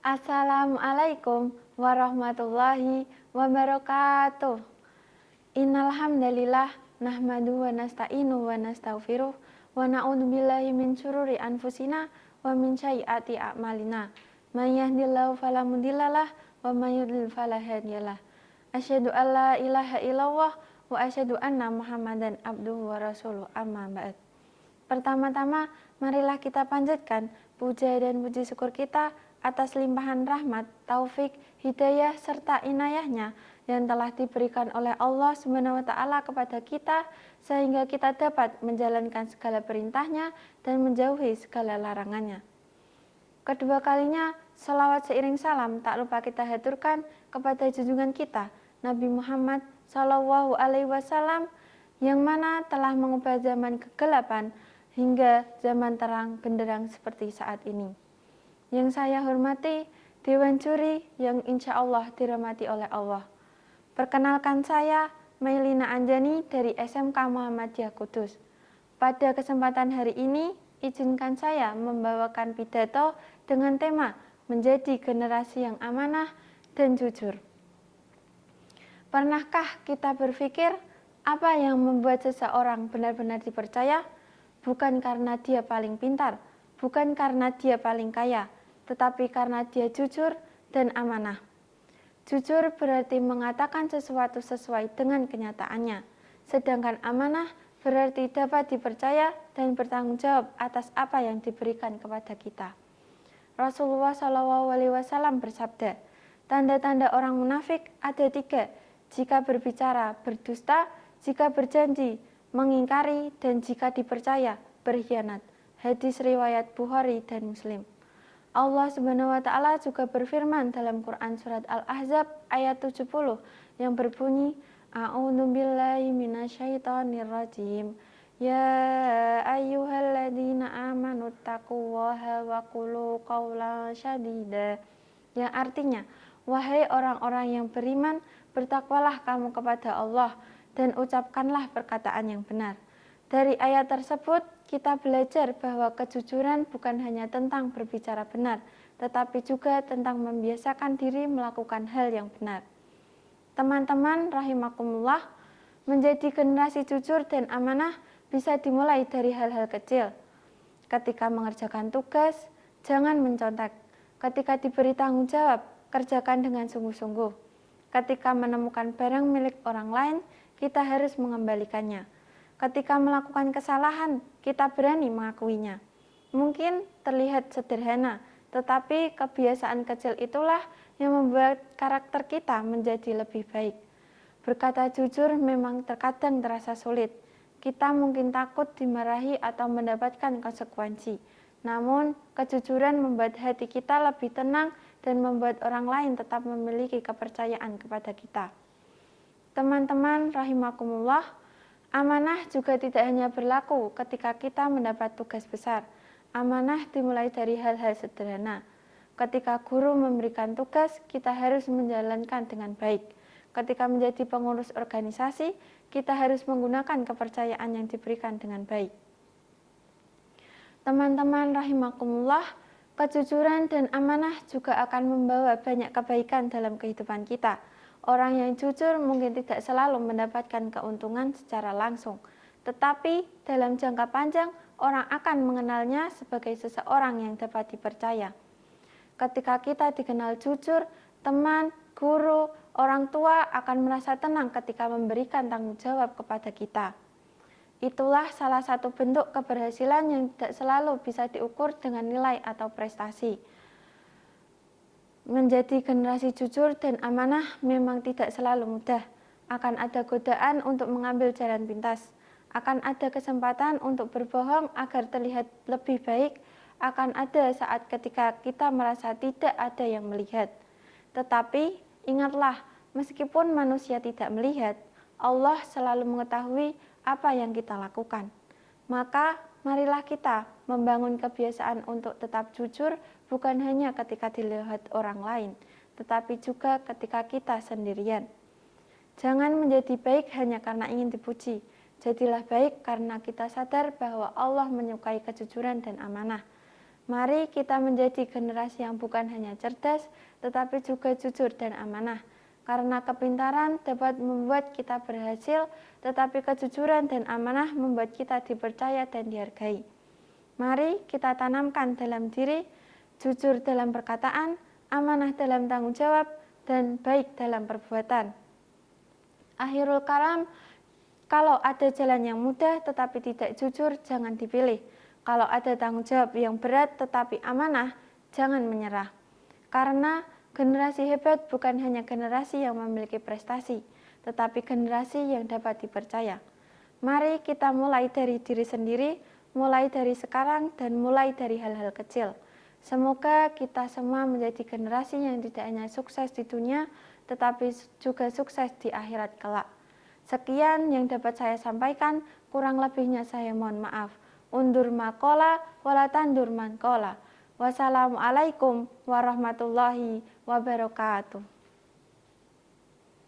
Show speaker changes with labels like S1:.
S1: Assalamualaikum warahmatullahi wabarakatuh. Innal hamdalillah nahmaduhu wa nasta'inu wa nastaghfiruh wa na'udzubillahi min syururi anfusina wa min sayyiati a'malina. May yahdihillahu fala mudhillalah wa may yudlil fala hadiyalah. Asyhadu an la ilaha illallah wa asyhadu anna Muhammadan abduhu wa rasuluh. Amma ba'd. Pertama-tama, marilah kita panjatkan puja dan puji syukur kita atas limpahan rahmat, taufik, hidayah, serta inayahnya yang telah diberikan oleh Allah SWT kepada kita, sehingga kita dapat menjalankan segala perintahnya dan menjauhi segala larangannya. Kedua kalinya, salawat seiring salam tak lupa kita haturkan kepada junjungan kita, Nabi Muhammad SAW, yang mana telah mengubah zaman kegelapan hingga zaman terang benderang seperti saat ini. Yang saya hormati, Dewan Juri yang insya Allah dirahmati oleh Allah. Perkenalkan saya, Mailina Anjani dari SMK Muhammadiyah Kudus. Pada kesempatan hari ini, izinkan saya membawakan pidato dengan tema menjadi generasi yang amanah dan jujur. Pernahkah kita berpikir apa yang membuat seseorang benar-benar dipercaya? Bukan karena dia paling pintar, bukan karena dia paling kaya, tetapi karena dia jujur dan amanah. Jujur berarti mengatakan sesuatu sesuai dengan kenyataannya, sedangkan amanah berarti dapat dipercaya dan bertanggung jawab atas apa yang diberikan kepada kita. Rasulullah SAW bersabda, tanda-tanda orang munafik ada 3, jika berbicara berdusta, jika berjanji mengingkari, dan jika dipercaya berkhianat. Hadis riwayat Bukhari dan Muslim. Allah SWT juga berfirman dalam Quran surat Al-Ahzab ayat 70 yang berbunyi, A'udzubillahi minasyaitonirrajim. Ya ayyuhalladzina amanu taqullaha wa qulu qawlan syadida. Yang artinya, wahai orang-orang yang beriman, bertakwalah kamu kepada Allah dan ucapkanlah perkataan yang benar. Dari ayat tersebut, kita belajar bahwa kejujuran bukan hanya tentang berbicara benar, tetapi juga tentang membiasakan diri melakukan hal yang benar. Teman-teman rahimakumullah, menjadi generasi jujur dan amanah bisa dimulai dari hal-hal kecil. Ketika mengerjakan tugas, jangan mencontek. Ketika diberi tanggung jawab, kerjakan dengan sungguh-sungguh. Ketika menemukan barang milik orang lain, kita harus mengembalikannya. Ketika melakukan kesalahan, kita berani mengakuinya. Mungkin terlihat sederhana, tetapi kebiasaan kecil itulah yang membuat karakter kita menjadi lebih baik. Berkata jujur memang terkadang terasa sulit. Kita mungkin takut dimarahi atau mendapatkan konsekuensi. Namun, kejujuran membuat hati kita lebih tenang dan membuat orang lain tetap memiliki kepercayaan kepada kita. Teman-teman rahimakumullah, amanah juga tidak hanya berlaku ketika kita mendapat tugas besar. Amanah dimulai dari hal-hal sederhana. Ketika guru memberikan tugas, kita harus menjalankan dengan baik. Ketika menjadi pengurus organisasi, kita harus menggunakan kepercayaan yang diberikan dengan baik. Teman-teman rahimakumullah, kejujuran dan amanah juga akan membawa banyak kebaikan dalam kehidupan kita. Orang yang jujur mungkin tidak selalu mendapatkan keuntungan secara langsung, tetapi dalam jangka panjang orang akan mengenalnya sebagai seseorang yang dapat dipercaya. Ketika kita dikenal jujur, teman, guru, orang tua akan merasa tenang ketika memberikan tanggung jawab kepada kita. Itulah salah satu bentuk keberhasilan yang tidak selalu bisa diukur dengan nilai atau prestasi. Menjadi generasi jujur dan amanah memang tidak selalu mudah. Akan ada godaan untuk mengambil jalan pintas. Akan ada kesempatan untuk berbohong agar terlihat lebih baik. Akan ada saat ketika kita merasa tidak ada yang melihat. Tetapi ingatlah, meskipun manusia tidak melihat, Allah selalu mengetahui apa yang kita lakukan. Maka marilah kita membangun kebiasaan untuk tetap jujur, bukan hanya ketika dilihat orang lain, tetapi juga ketika kita sendirian. Jangan menjadi baik hanya karena ingin dipuji. Jadilah baik karena kita sadar bahwa Allah menyukai kejujuran dan amanah. Mari kita menjadi generasi yang bukan hanya cerdas, tetapi juga jujur dan amanah. Karena kepintaran dapat membuat kita berhasil, tetapi kejujuran dan amanah membuat kita dipercaya dan dihargai. Mari kita tanamkan dalam diri, jujur dalam perkataan, amanah dalam tanggung jawab, dan baik dalam perbuatan. Akhirul kalam, kalau ada jalan yang mudah tetapi tidak jujur, jangan dipilih. Kalau ada tanggung jawab yang berat tetapi amanah, jangan menyerah. Karena generasi hebat bukan hanya generasi yang memiliki prestasi, tetapi generasi yang dapat dipercaya. Mari kita mulai dari diri sendiri, mulai dari sekarang, dan mulai dari hal-hal kecil. Semoga kita semua menjadi generasi yang tidak hanya sukses di dunia, tetapi juga sukses di akhirat kelak. Sekian yang dapat saya sampaikan, kurang lebihnya saya mohon maaf. Undur makola, wala tandur mankola. Wassalamualaikum warahmatullahi wabarakatuh.